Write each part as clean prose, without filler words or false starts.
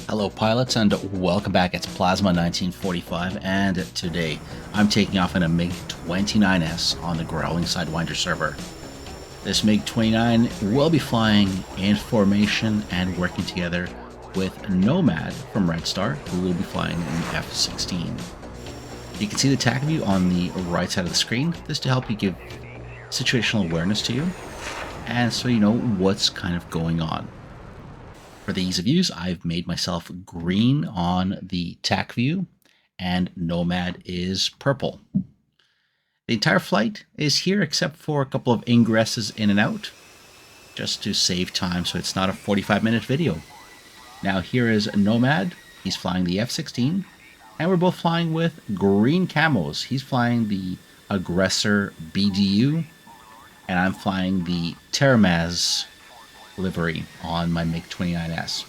Hello pilots and welcome back. It's Plasma 1945 and today I'm taking off in a MiG-29S on the growling sidewinder server. This MiG-29 will be flying in formation and working together with Nomad from Red Star, who will be flying in F-16. You can see the Tacview on the right side of the screen. This to help you give situational awareness to you and so you know what's kind of going on. For the ease of use, I've made myself green on the Tacview, and Nomad is purple. The entire flight is here except for a couple of ingresses in and out, just to save time so it's not a 45-minute video. Now here is Nomad. He's flying the F-16, and we're both flying with green camos. He's flying the Aggressor BDU, and I'm flying the Terramaz livery on my MiG-29S.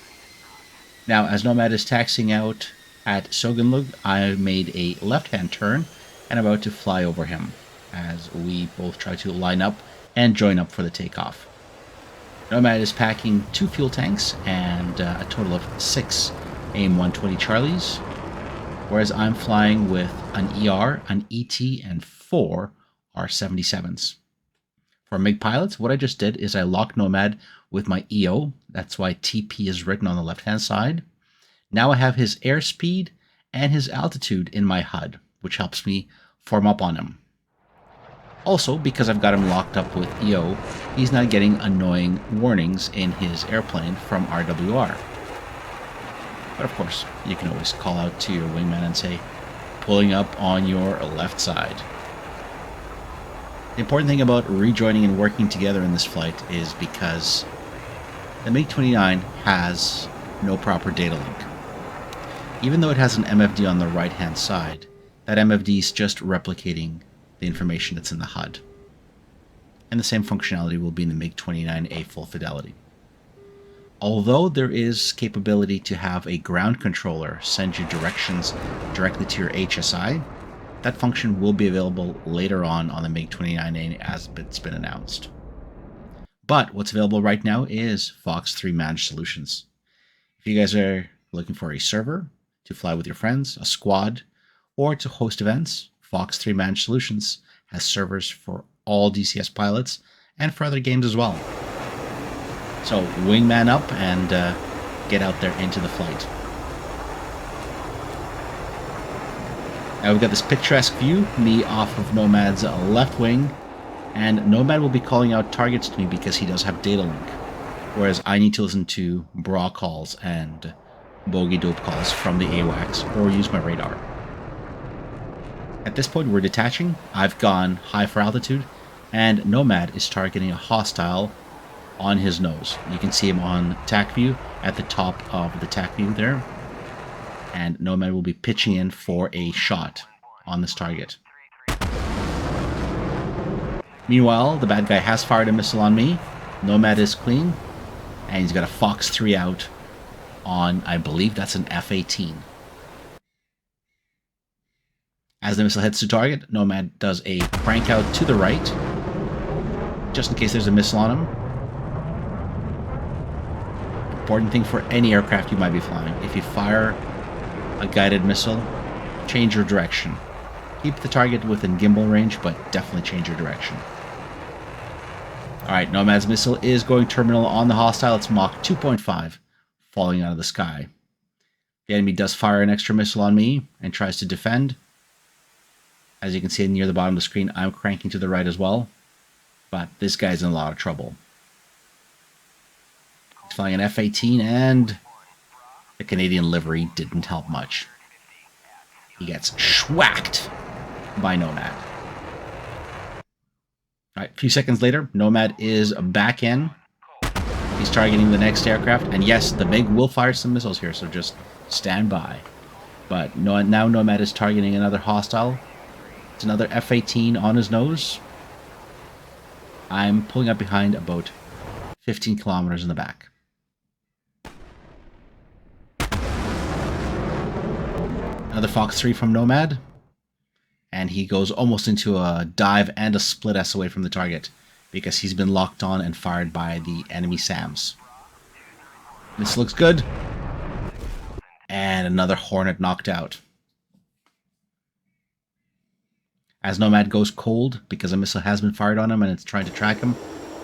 Now, as Nomad is taxiing out at Sogenlug, I made a left-hand turn and I'm about to fly over him as we both try to line up and join up for the takeoff. Nomad is packing 2 fuel tanks and a total of 6 AIM-120 Charlies, whereas I'm flying with an ER, an ET, and 4 R-77s. For MiG pilots, what I just did is I locked Nomad with my EO. That's why TP is written on the left-hand side. Now I have his airspeed and his altitude in my HUD, which helps me form up on him. Also, because I've got him locked up with EO, he's not getting annoying warnings in his airplane from RWR. But of course, you can always call out to your wingman and say, pulling up on your left side. The important thing about rejoining and working together in this flight is because the MiG-29 has no proper data link. Even though it has an MFD on the right-hand side, that MFD is just replicating the information that's in the HUD. And the same functionality will be in the MiG-29A full fidelity. Although there is capability to have a ground controller send you directions directly to your HSI, that function will be available later on the MiG-29A as it's been announced. But what's available right now is Fox 3 Managed Solutions. If you guys are looking for a server to fly with your friends, a squad, or to host events, Fox 3 Managed Solutions has servers for all DCS pilots and for other games as well. So wingman up and get out there into the flight. Now we've got this picturesque view, me off of Nomad's left wing, and Nomad will be calling out targets to me because he does have data link, whereas I need to listen to BRA calls and bogey dope calls from the AWACS or use my radar. At this point we're detaching, I've gone high for altitude, and Nomad is targeting a hostile on his nose. You can see him on Tacview at the top of the Tacview there. And Nomad will be pitching in for a shot on this target. Meanwhile, the bad guy has fired a missile on me. Nomad is clean, and he's got a Fox 3 out on, I believe that's an F-18. As the missile heads to target, Nomad does a crank out to the right, just in case there's a missile on him. Important thing for any aircraft you might be flying: if you fire a guided missile, change your direction. Keep the target within gimbal range, but definitely change your direction. Alright, Nomad's missile is going terminal on the hostile. It's Mach 2.5, falling out of the sky. The enemy does fire an extra missile on me and tries to defend. As you can see near the bottom of the screen, I'm cranking to the right as well. But this guy's in a lot of trouble. He's flying an F-18 and the Canadian livery didn't help much. He gets schwacked by Nomad. Alright, a few seconds later, Nomad is back in. He's targeting the next aircraft. And yes, the MiG will fire some missiles here, so just stand by. But now Nomad is targeting another hostile. It's another F-18 on his nose. I'm pulling up behind about 15 kilometers in the back. Another Fox 3 from Nomad, and he goes almost into a dive and a split S away from the target because he's been locked on and fired by the enemy SAMs. This looks good. And another Hornet knocked out. As Nomad goes cold, because a missile has been fired on him and it's trying to track him,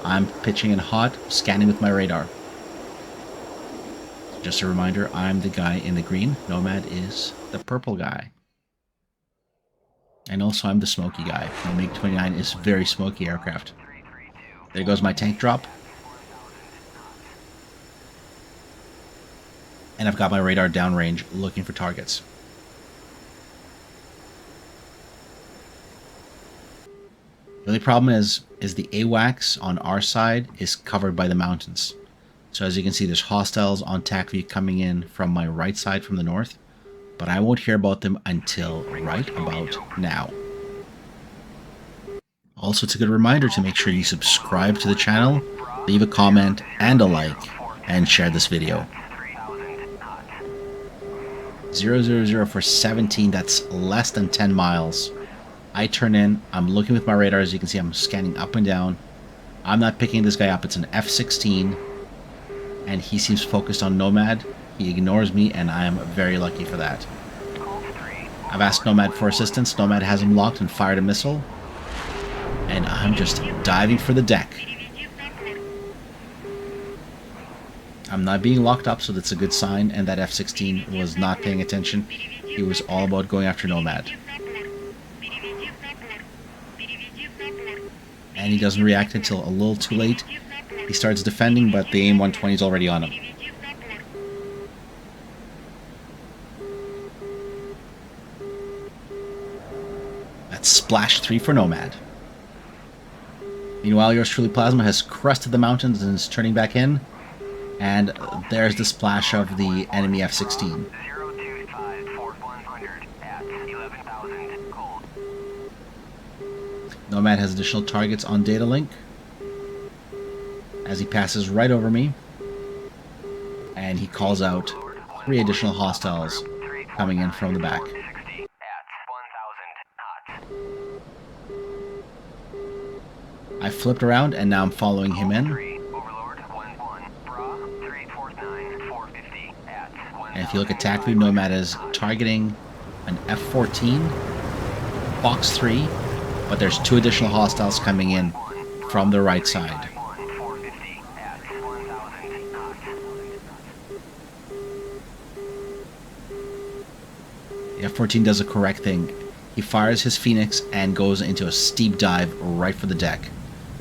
I'm pitching in hot, scanning with my radar. Just a reminder, I'm the guy in the green. Nomad is the purple guy. And also I'm the smoky guy. The MiG-29 is very smoky aircraft. There goes my tank drop. And I've got my radar downrange looking for targets. The only problem is the AWACS on our side is covered by the mountains. So as you can see, there's hostiles on Tacview coming in from my right side from the north, but I won't hear about them until right about now. Also, it's a good reminder to make sure you subscribe to the channel, leave a comment and a like, and share this video. 000 for 17, that's less than 10 miles. I turn in, I'm looking with my radar, as you can see I'm scanning up and down. I'm not picking this guy up, it's an F-16, and he seems focused on Nomad. He ignores me, and I am very lucky for that. I've asked Nomad for assistance, Nomad has him locked and fired a missile, and I'm just diving for the deck. I'm not being locked up, so that's a good sign, and that F-16 was not paying attention. He was all about going after Nomad. And he doesn't react until a little too late. He starts defending, but the AIM-120 is already on him. That's splash 3 for Nomad. Meanwhile, yours truly Plasma has crested the mountains and is turning back in. And there's the splash of the enemy F-16. Nomad has additional targets on datalink as he passes right over me, and he calls out 3 additional hostiles coming in from the back. I flipped around and now I'm following him in. And if you look at Tacview, Nomad is targeting an F-14, Box 3, but there's 2 additional hostiles coming in from the right side. The F-14 does a correct thing. He fires his Phoenix and goes into a steep dive right for the deck,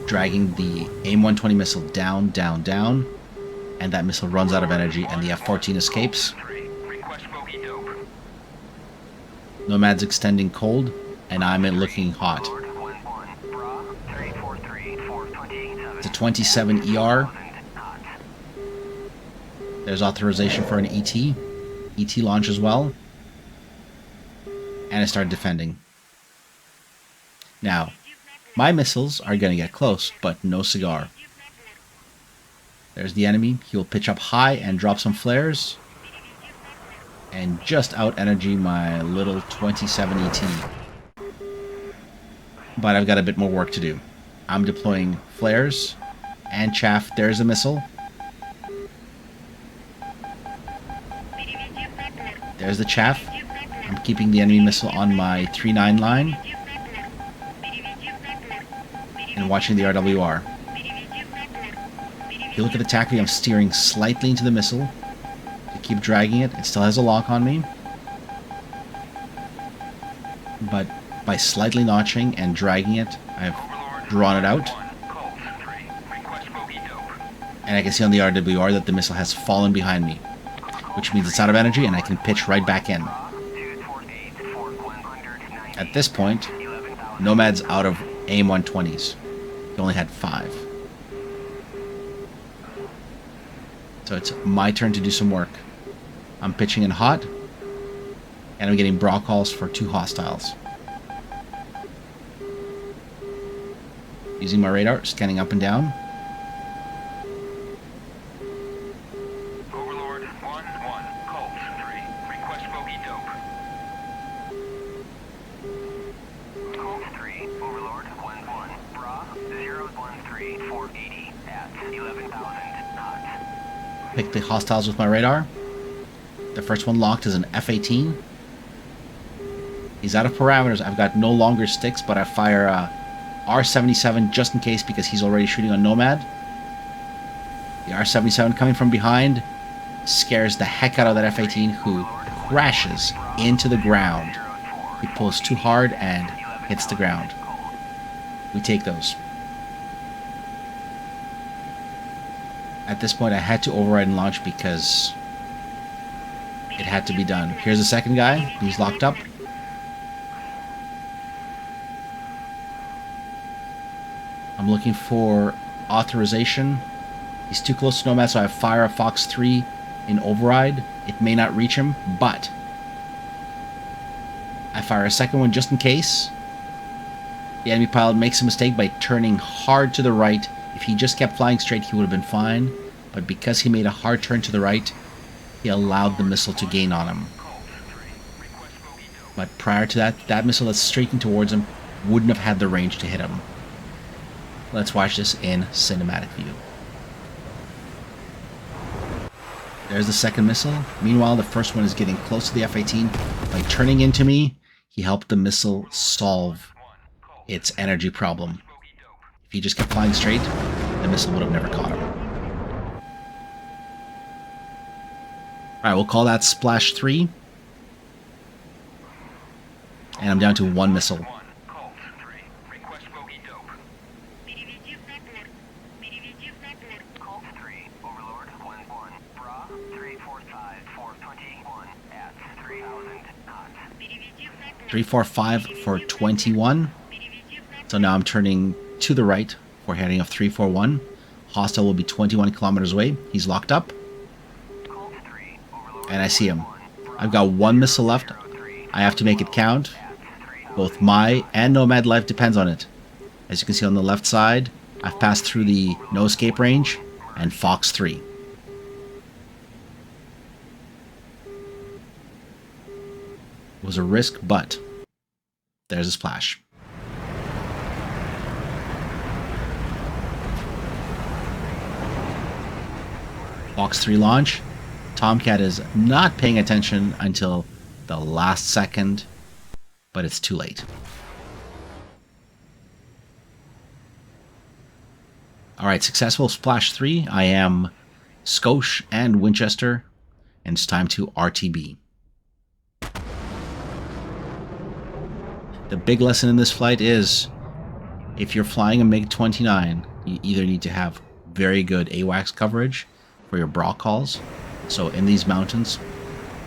dragging the AIM-120 missile down, down, down, and that missile runs out of energy and the F-14 escapes. Nomad's extending cold, and I'm looking hot. It's a 27 ER. There's authorization for an ET. ET launch as well. And I started defending. Now, my missiles are going to get close, but no cigar. There's the enemy. He will pitch up high and drop some flares. And just out-energy my little 27 ET. But I've got a bit more work to do. I'm deploying flares and chaff. There's a missile. There's the chaff. I'm keeping the enemy missile on my 3-9 line. And watching the RWR. If you look at the Tacview, I'm steering slightly into the missile to keep dragging it. It still has a lock on me. But by slightly notching and dragging it, I've drawn it out. And I can see on the RWR that the missile has fallen behind me, which means it's out of energy and I can pitch right back in. At this point, Nomad's out of AIM-120s. He only had 5. So it's my turn to do some work. I'm pitching in hot, and I'm getting brawl calls for 2 hostiles. Using my radar, scanning up and down. Overlord 1-1, Colt 3, request bogey dope. Colt 3, Overlord 1-1, Bra 013 480 at 11,000 knots. Pick the hostiles with my radar. The first one locked is an F-18. He's out of parameters. I've got no longer sticks, but I fire R-77 just in case because he's already shooting on Nomad. The R-77 coming from behind scares the heck out of that F-18, who crashes into the ground. He pulls too hard and hits the ground. We take those. At this point, I had to override and launch because it had to be done. Here's the second guy. He's locked up. I'm looking for authorization. He's too close to Nomad, so I fire a Fox 3 in override. It may not reach him, but I fire a second one just in case. The enemy pilot makes a mistake by turning hard to the right. If he just kept flying straight, he would have been fine. But because he made a hard turn to the right, he allowed the missile to gain on him. But prior to that, that missile that's streaking towards him wouldn't have had the range to hit him. Let's watch this in cinematic view. There's the second missile. Meanwhile, the first one is getting close to the F-18. By turning into me, he helped the missile solve its energy problem. If he just kept flying straight, the missile would have never caught him. Alright, we'll call that Splash 3. And I'm down to one missile. Three, 4, 5 for 21. So now I'm turning to the right for heading of 341. Hostile will be 21 kilometers away. He's locked up. And I see him. I've got one missile left. I have to make it count. Both my and Nomad life depends on it. As you can see on the left side, I've passed through the no escape range and Fox 3. It was a risk, but there's a splash. Fox 3 launch. Tomcat is not paying attention until the last second, but it's too late. Alright, successful Splash 3. I am Scotia and Winchester, and it's time to RTB. The big lesson in this flight is, if you're flying a MiG-29, you either need to have very good AWACS coverage for your BRA calls. So in these mountains,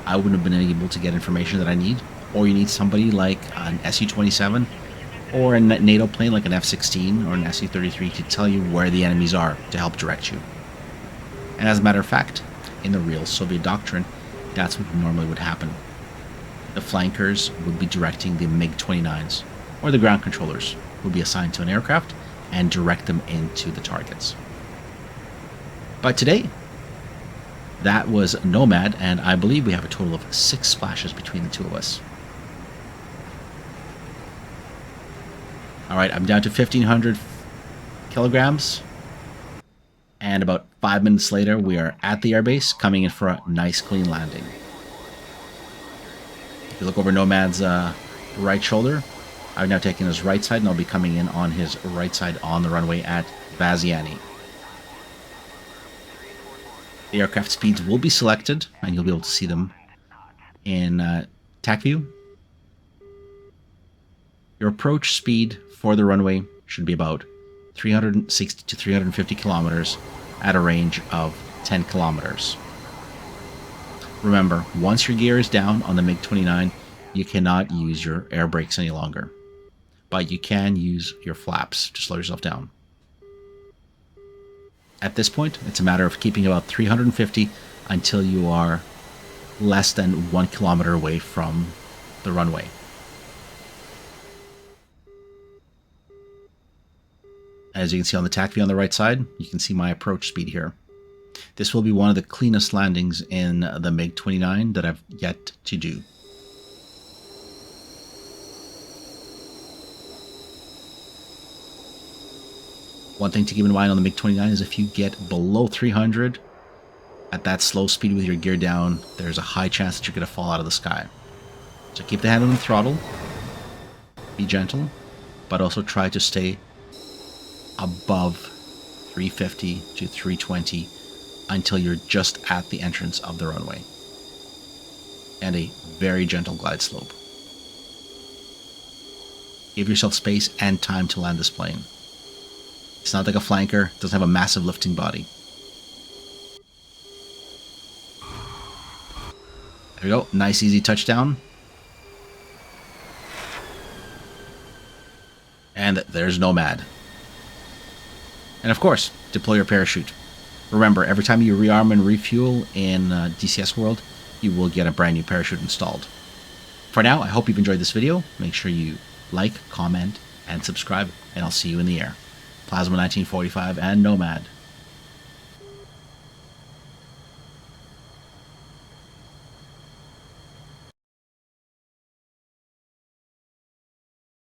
I wouldn't have been able to get information that I need. Or you need somebody like an Su-27 or a NATO plane like an F-16 or an Su-33 to tell you where the enemies are to help direct you. And as a matter of fact, in the real Soviet doctrine, that's what normally would happen. The flankers would be directing the MiG-29s, or the ground controllers would be assigned to an aircraft and direct them into the targets. But today, that was Nomad, and I believe we have a total of 6 splashes between the two of us. Alright, I'm down to 1,500 kilograms, and about 5 minutes later, we are at the airbase, coming in for a nice clean landing. If you look over Nomad's right shoulder, I've now taken his right side, and I'll be coming in on his right side on the runway at Vaziani. The aircraft speeds will be selected, and you'll be able to see them in Tacview. Your approach speed for the runway should be about 360 to 350 kilometers at a range of 10 kilometers. Remember, once your gear is down on the MiG-29, you cannot use your air brakes any longer. But you can use your flaps to slow yourself down. At this point, it's a matter of keeping about 350 until you are less than 1 kilometer away from the runway. As you can see on the Tacview on the right side, you can see my approach speed here. This will be one of the cleanest landings in the MiG-29 that I've yet to do. One thing to keep in mind on the MiG-29 is if you get below 300 at that slow speed with your gear down, there's a high chance that you're going to fall out of the sky. So keep the hand on the throttle, be gentle, but also try to stay above 350 to 320 until you're just at the entrance of the runway. And a very gentle glide slope. Give yourself space and time to land this plane. It's not like a flanker, it doesn't have a massive lifting body. There we go, nice easy touchdown. And there's Nomad. And of course, deploy your parachute. Remember, every time you rearm and refuel in DCS World, you will get a brand new parachute installed. For now, I hope you've enjoyed this video. Make sure you like, comment, and subscribe, and I'll see you in the air. Plasma 1945 and Nomad.